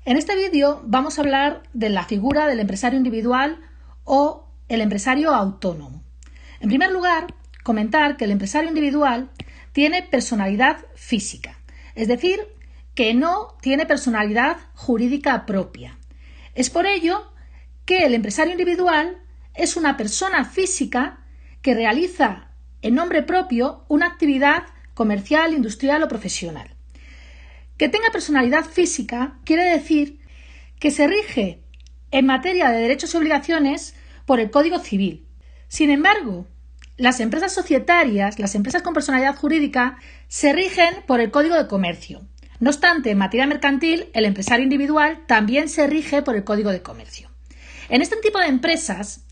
En este vídeo vamos a hablar de la figura del empresario individual o el empresario autónomo. En primer lugar, comentar que el empresario individual tiene personalidad física, es decir, que no tiene personalidad jurídica propia. Es por ello que el empresario individual es una persona física que realiza en nombre propio una actividad comercial, industrial o profesional. Que tenga personalidad física quiere decir que se rige en materia de derechos y obligaciones por el Código Civil. Sin embargo, las empresas societarias, las empresas con personalidad jurídica, se rigen por el Código de Comercio. No obstante, en materia mercantil, el empresario individual también se rige por el Código de Comercio. En este tipo de empresas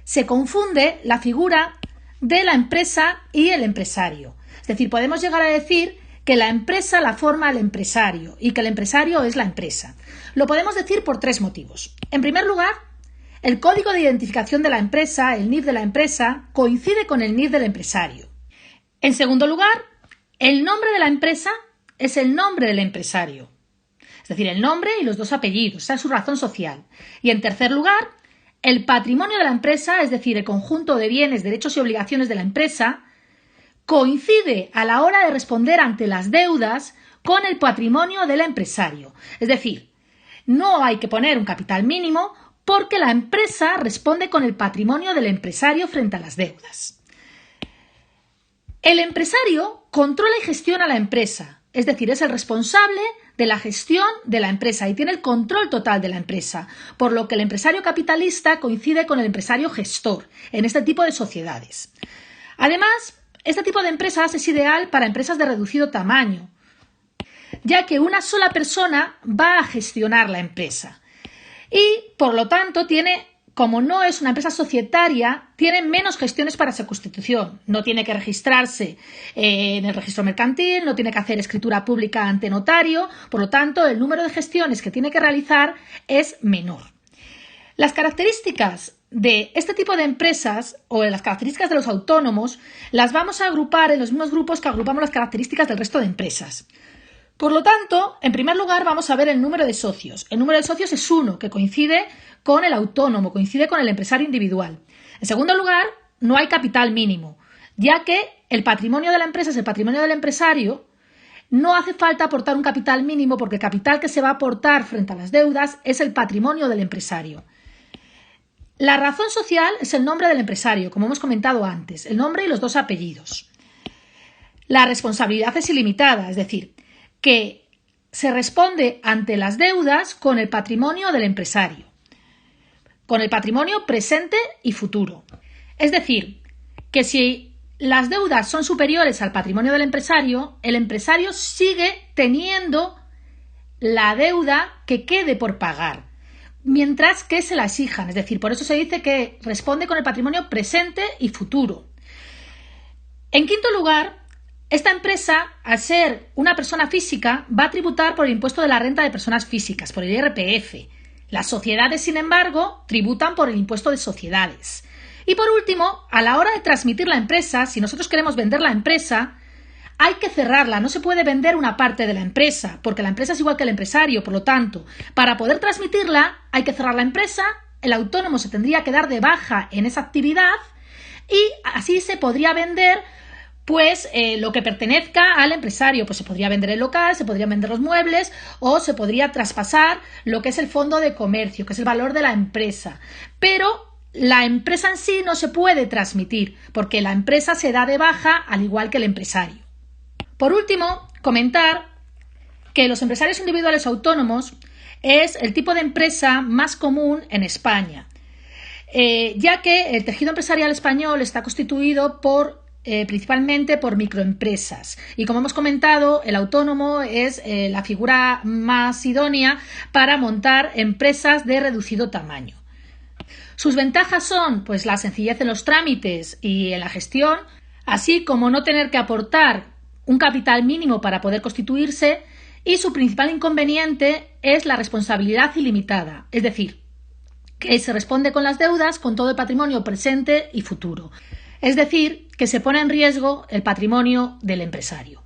se confunde la figura de la empresa y el empresario. Es decir, podemos llegar a decir que la empresa la forma el empresario y que el empresario es la empresa. Lo podemos decir por tres motivos. En primer lugar, el código de identificación de la empresa, el NIF de la empresa, coincide con el NIF del empresario. En segundo lugar, el nombre de la empresa es el nombre del empresario. Es decir, el nombre y los dos apellidos, esa es su razón social. Y en tercer lugar, el patrimonio de la empresa, es decir, el conjunto de bienes, derechos y obligaciones de la empresa, coincide a la hora de responder ante las deudas con el patrimonio del empresario. Es decir, no hay que poner un capital mínimo porque la empresa responde con el patrimonio del empresario frente a las deudas. El empresario controla y gestiona la empresa, es decir, es el responsable de la gestión de la empresa y tiene el control total de la empresa, por lo que el empresario capitalista coincide con el empresario gestor en este tipo de sociedades. Además, este tipo de empresas es ideal para empresas de reducido tamaño, ya que una sola persona va a gestionar la empresa y, por lo tanto, como no es una empresa societaria, tiene menos gestiones para su constitución. No tiene que registrarse en el registro mercantil, no tiene que hacer escritura pública ante notario, por lo tanto, el número de gestiones que tiene que realizar es menor. Las características de este tipo de empresas o de las características de los autónomos las vamos a agrupar en los mismos grupos que agrupamos las características del resto de empresas. Por lo tanto, en primer lugar vamos a ver el número de socios. El número de socios es 1, que coincide con el autónomo, coincide con el empresario individual. En segundo lugar, no hay capital mínimo, ya que el patrimonio de la empresa es el patrimonio del empresario. No hace falta aportar un capital mínimo porque el capital que se va a aportar frente a las deudas es el patrimonio del empresario. La razón social es el nombre del empresario, como hemos comentado antes, el nombre y los dos apellidos. La responsabilidad es ilimitada, es decir, que se responde ante las deudas con el patrimonio del empresario, con el patrimonio presente y futuro. Es decir, que si las deudas son superiores al patrimonio del empresario, el empresario sigue teniendo la deuda que quede por pagar, mientras que se la exijan. Es decir, por eso se dice que responde con el patrimonio presente y futuro. En quinto lugar, esta empresa, al ser una persona física, va a tributar por el impuesto de la renta de personas físicas, por el IRPF. Las sociedades, sin embargo, tributan por el impuesto de sociedades. Y por último, a la hora de transmitir la empresa, si nosotros queremos vender la empresa, hay que cerrarla, no se puede vender una parte de la empresa, porque la empresa es igual que el empresario, por lo tanto, para poder transmitirla hay que cerrar la empresa, el autónomo se tendría que dar de baja en esa actividad y así se podría vender lo que pertenezca al empresario. Pues se podría vender el local, se podrían vender los muebles o se podría traspasar lo que es el fondo de comercio, que es el valor de la empresa. Pero la empresa en sí no se puede transmitir porque la empresa se da de baja al igual que el empresario. Por último, comentar que los empresarios individuales autónomos es el tipo de empresa más común en España, ya que el tejido empresarial español está constituido principalmente por microempresas. Y como hemos comentado, el autónomo es la figura más idónea para montar empresas de reducido tamaño. Sus ventajas son pues la sencillez en los trámites y en la gestión, así como no tener que aportar un capital mínimo para poder constituirse, y su principal inconveniente es la responsabilidad ilimitada, es decir, que se responde con las deudas con todo el patrimonio presente y futuro. Es decir, que se pone en riesgo el patrimonio del empresario.